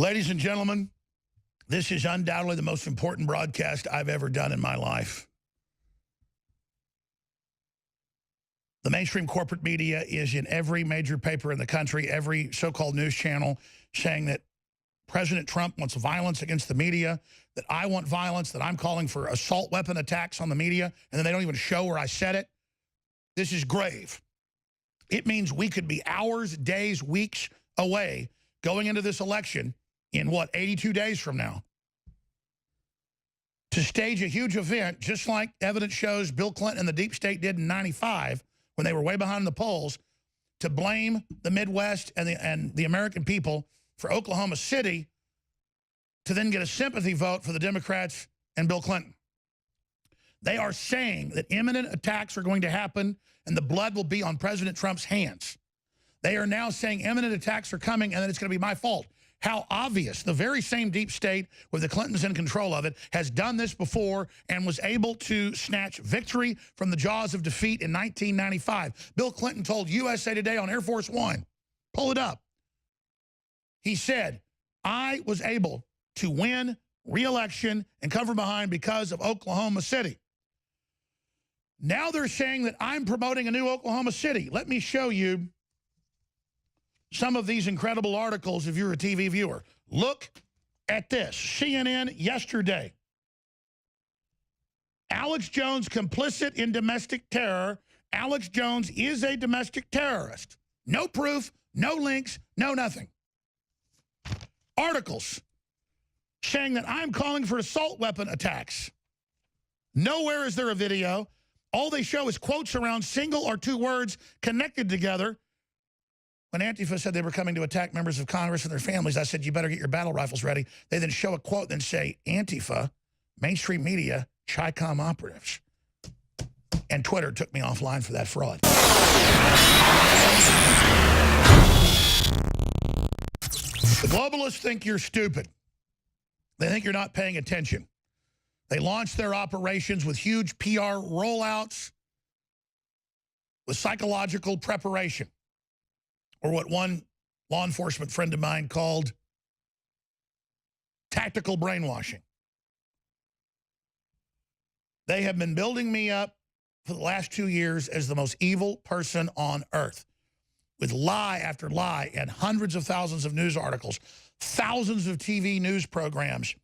Ladies and gentlemen, this is undoubtedly the most important broadcast I've ever done in my life. The mainstream corporate media is in every major paper in the country, every so-called news channel, saying that President Trump wants violence against the media, that I want violence, that I'm calling for assault weapon attacks on the media, and then they don't even show where I said it. This is grave. It means we could be hours, days, weeks away going into this election in, what, 82 days from now, to stage a huge event, just like evidence shows Bill Clinton and the deep state did in '95 when they were way behind the polls, to blame the Midwest and the American people for Oklahoma City, to then get a sympathy vote for the Democrats and Bill Clinton. They are saying that imminent attacks are going to happen and the blood will be on President Trump's hands. They are now saying imminent attacks are coming and that it's going to be my fault. How obvious. The very same deep state with the Clintons in control of it has done this before and was able to snatch victory from the jaws of defeat in 1995. Bill Clinton told USA Today on Air Force One, pull it up. He said, I was able to win re-election and come from behind because of Oklahoma City. Now they're saying that I'm promoting a new Oklahoma City. Let me show you some of these incredible articles if you're a TV viewer. Look at this. CNN yesterday. Alex Jones complicit in domestic terror. Alex Jones is a domestic terrorist. No proof, no links, no nothing. Articles saying that I'm calling for assault weapon attacks. Nowhere is there a video. All they show is quotes around single or two words connected together. When Antifa said they were coming to attack members of Congress and their families, I said, you better get your battle rifles ready. They then show a quote and say, Antifa, mainstream media, Chi-Com operatives. And Twitter took me offline for that fraud. The globalists think you're stupid. They think you're not paying attention. They launched their operations with huge PR rollouts, with psychological preparation, or what one law enforcement friend of mine called tactical brainwashing. They have been building me up for the last 2 years as the most evil person on earth, with lie after lie and hundreds of thousands of news articles, thousands of TV news programs,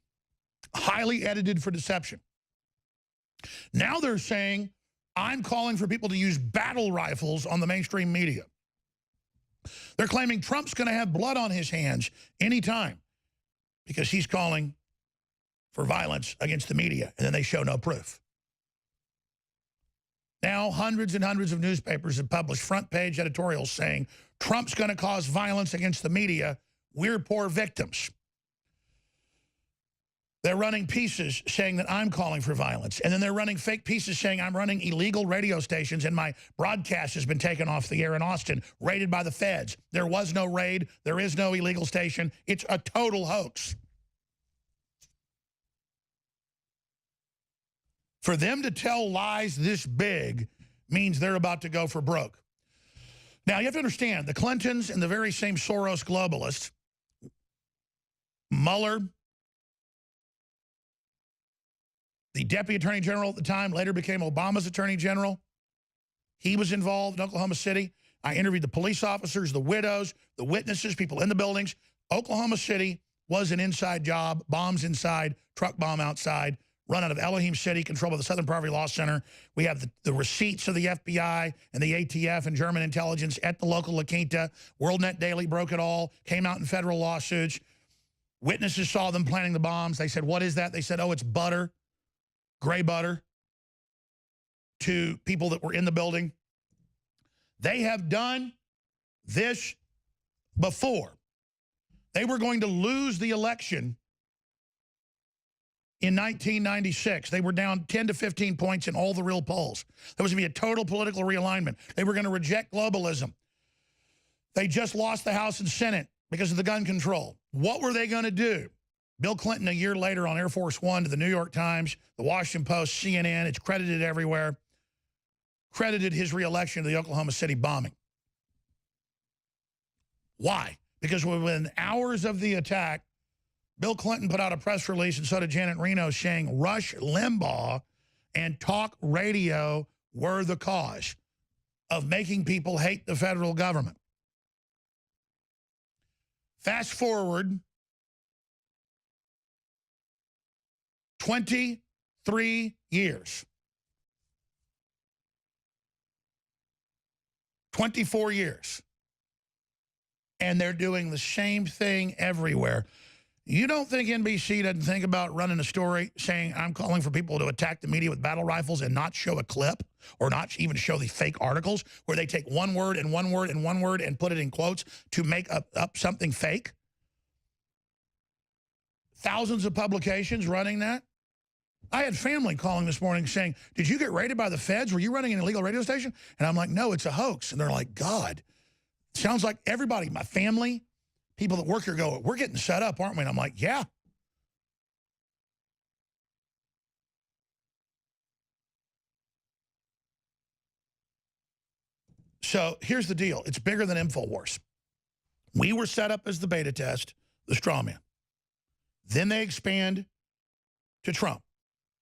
highly edited for deception. Now they're saying I'm calling for people to use battle rifles on the mainstream media. They're claiming Trump's going to have blood on his hands anytime because he's calling for violence against the media, and then they show no proof. Now, hundreds and hundreds of newspapers have published front-page editorials saying Trump's going to cause violence against the media. We're poor victims. They're running pieces saying that I'm calling for violence. And then they're running fake pieces saying I'm running illegal radio stations and my broadcast has been taken off the air in Austin, raided by the feds. There was no raid. There is no illegal station. It's a total hoax. For them to tell lies this big means they're about to go for broke. Now, you have to understand, the Clintons and the very same Soros globalists, Mueller, the deputy attorney general at the time, later became Obama's attorney general. He was involved in Oklahoma City. I interviewed the police officers, the widows, the witnesses, people in the buildings. Oklahoma City was an inside job, bombs inside, truck bomb outside, run out of Elohim City, controlled by the Southern Poverty Law Center. We have the receipts of the FBI and the ATF and German intelligence at the local La Quinta. WorldNet Daily broke it all, came out in federal lawsuits. Witnesses saw them planting the bombs. They said, what is that? They said, oh, it's butter. Gray butter, to people that were in the building. They have done this before. They were going to lose the election in 1996. They were down 10 to 15 points in all the real polls. There was going to be a total political realignment. They were going to reject globalism. They just lost the House and Senate because of the gun control. What were they going to do? Bill Clinton, a year later on Air Force One, to the New York Times, the Washington Post, CNN, it's credited everywhere, credited his re-election to the Oklahoma City bombing. Why? Because within hours of the attack, Bill Clinton put out a press release, and so did Janet Reno, saying Rush Limbaugh and talk radio were the cause of making people hate the federal government. Fast forward 23 years. 24 years. And they're doing the same thing everywhere. You don't think NBC doesn't think about running a story saying I'm calling for people to attack the media with battle rifles and not show a clip or not even show the fake articles where they take one word and one word and one word and put it in quotes to make up something fake? Thousands of publications running that. I had family calling this morning saying, did you get raided by the feds? Were you running an illegal radio station? And I'm like, no, it's a hoax. And they're like, God, sounds like everybody, my family, people that work here go, we're getting set up, aren't we? And I'm like, yeah. So here's the deal. It's bigger than InfoWars. We were set up as the beta test, the straw man. Then they expand to Trump.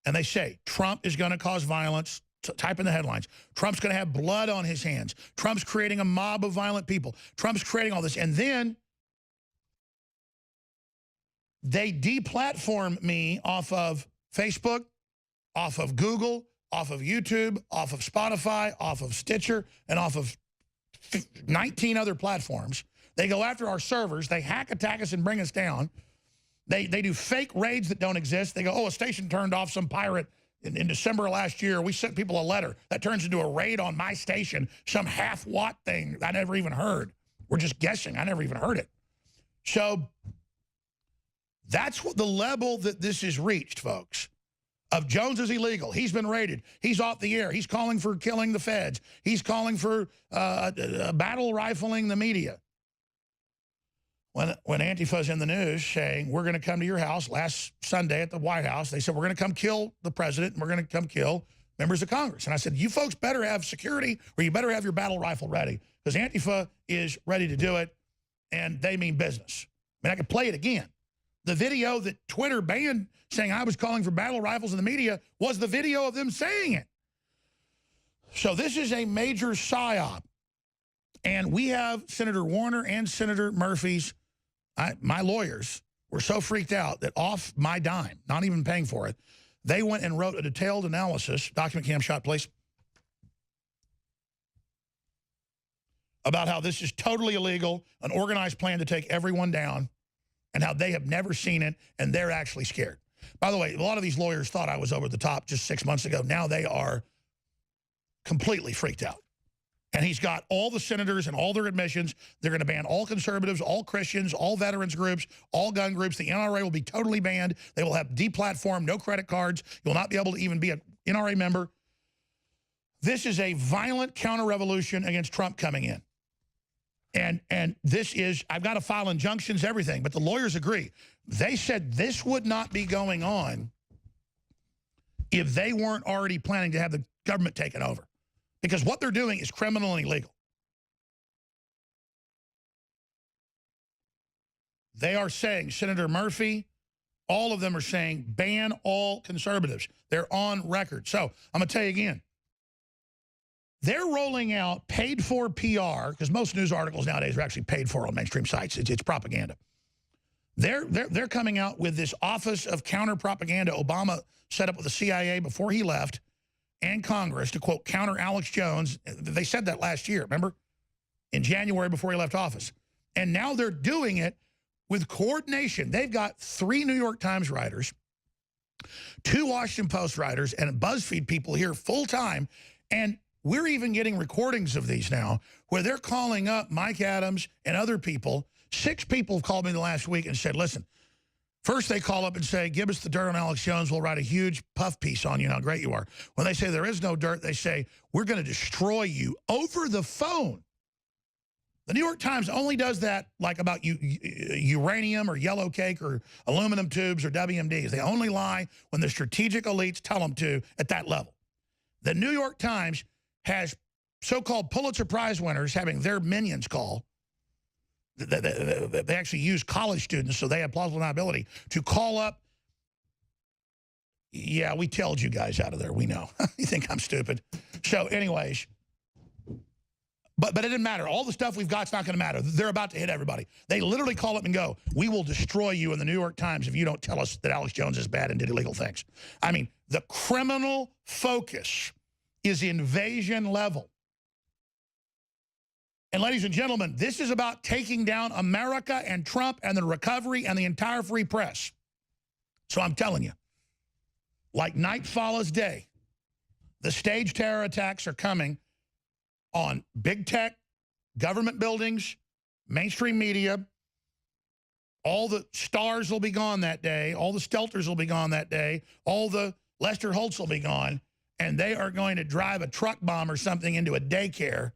And they say, Trump is going to cause violence. Type in the headlines. Trump's going to have blood on his hands. Trump's creating a mob of violent people. Trump's creating all this. And then they deplatform me off of Facebook, off of Google, off of YouTube, off of Spotify, off of Stitcher, and off of 19 other platforms. They go after our servers. They hack, attack us, and bring us down. They do fake raids that don't exist. They go, oh, a station turned off some pirate in December of last year. We sent people a letter. That turns into a raid on my station, some half-watt thing I never even heard. We're just guessing. I never even heard it. So that's what the level that this has reached, folks. Of Jones is illegal. He's been raided. He's off the air. He's calling for killing the feds. He's calling for battle rifling the media. When Antifa's in the news saying, we're going to come to your house last Sunday at the White House, they said, we're going to come kill the president and we're going to come kill members of Congress. And I said, you folks better have security or you better have your battle rifle ready because Antifa is ready to do it and they mean business. I mean, I could play it again. The video that Twitter banned saying I was calling for battle rifles in the media was the video of them saying it. So this is a major psyop. And we have Senator Warner and Senator Murphy's my lawyers were so freaked out that off my dime, not even paying for it, they went and wrote a detailed analysis, document cam shot, please, about how this is totally illegal, an organized plan to take everyone down, and how they have never seen it, and they're actually scared. By the way, a lot of these lawyers thought I was over the top just 6 months ago. Now they are completely freaked out. And he's got all the senators and all their admissions. They're going to ban all conservatives, all Christians, all veterans groups, all gun groups. The NRA will be totally banned. They will have deplatformed, no credit cards. You'll not be able to even be an NRA member. This is a violent counter-revolution against Trump coming in. And this is, I've got to file injunctions, everything. But the lawyers agree. They said this would not be going on if they weren't already planning to have the government taken over. Because what they're doing is criminal and illegal. They are saying, Senator Murphy, all of them are saying, ban all conservatives. They're on record. So I'm going to tell you again. They're rolling out paid-for PR, because most news articles nowadays are actually paid for on mainstream sites. It's propaganda. They're coming out with this Office of Counter-Propaganda Obama set up with the CIA before he left, and Congress to, quote, counter Alex Jones. They said that last year, remember? In January before he left office. And now they're doing it with coordination. They've got 3 New York Times writers, 2 Washington Post writers, and BuzzFeed people here full time. And we're even getting recordings of these now where they're calling up Mike Adams and other people. 6 people have called me the last week and said, listen, first, they call up and say, give us the dirt on Alex Jones. We'll write a huge puff piece on you, how great you are. When they say there is no dirt, they say, we're going to destroy you over the phone. The New York Times only does that like about uranium or yellow cake or aluminum tubes or WMDs. They only lie when the strategic elites tell them to at that level. The New York Times has so-called Pulitzer Prize winners having their minions call they actually use college students, so they have plausible deniability to call up. Yeah, we told you guys out of there. We know. You think I'm stupid. So anyways, but it didn't matter. All the stuff we've got's not going to matter. They're about to hit everybody. They literally call up and go, we will destroy you in the New York Times if you don't tell us that Alex Jones is bad and did illegal things. I mean, the criminal focus is invasion level. And ladies and gentlemen, this is about taking down America and Trump and the recovery and the entire free press. So I'm telling you, like night follows day, the staged terror attacks are coming on big tech, government buildings, mainstream media. All the stars will be gone that day. All the Stelters will be gone that day. All the Lester Holtz will be gone. And they are going to drive a truck bomb or something into a daycare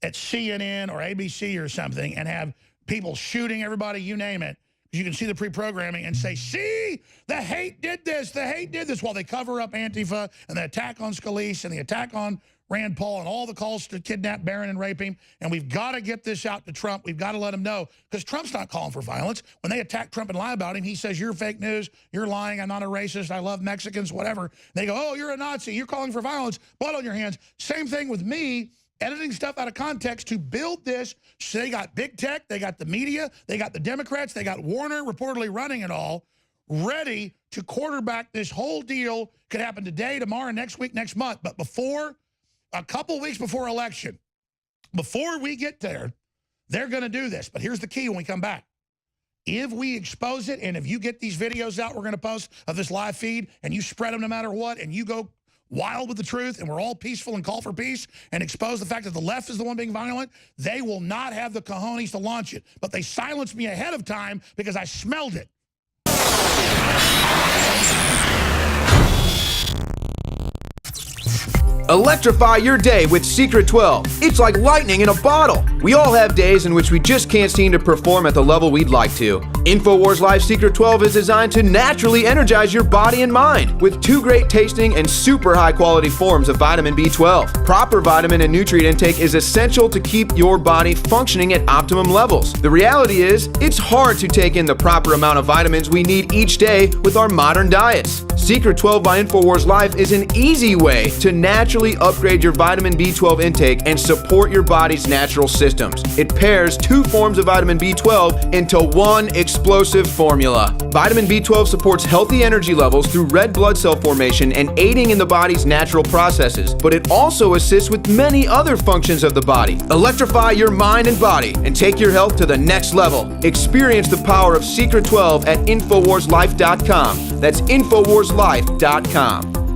at CNN or ABC or something and have people shooting everybody, you name it. You can see the pre-programming and say, see, the hate did this, while they cover up Antifa and the attack on Scalise and the attack on Rand Paul and all the calls to kidnap Barron and rape him. And we've got to get this out to Trump. We've got to let him know, because Trump's not calling for violence. When they attack Trump and lie about him, he says, you're fake news, you're lying, I'm not a racist, I love Mexicans, whatever. They go, oh, you're a Nazi, you're calling for violence, blood on your hands. Same thing with me, editing stuff out of context to build this. So they got big tech, they got the media, they got the Democrats, they got Warner reportedly running it all, ready to quarterback this whole deal. Could happen today, tomorrow, next week, next month. But before, a couple weeks before election, before we get there, they're going to do this. But here's the key when we come back. If we expose it, and if you get these videos out we're going to post of this live feed, and you spread them no matter what, and you go wild with the truth, and we're all peaceful and call for peace, and expose the fact that the left is the one being violent, they will not have the cojones to launch it. But they silenced me ahead of time because I smelled it. Electrify your day with Secret 12. It's like lightning in a bottle. We all have days in which we just can't seem to perform at the level we'd like to. InfoWars Life Secret 12 is designed to naturally energize your body and mind with 2 great tasting and super high quality forms of vitamin B12. Proper vitamin and nutrient intake is essential to keep your body functioning at optimum levels. The reality is, it's hard to take in the proper amount of vitamins we need each day with our modern diets. Secret 12 by InfoWars Life is an easy way to naturally upgrade your vitamin B12 intake and support your body's natural systems. It pairs 2 forms of vitamin B12 into one explosive formula. Vitamin B12 supports healthy energy levels through red blood cell formation and aiding in the body's natural processes, but it also assists with many other functions of the body. Electrify your mind and body and take your health to the next level. Experience the power of Secret 12 at InfoWarsLife.com. That's InfoWarsLife.com.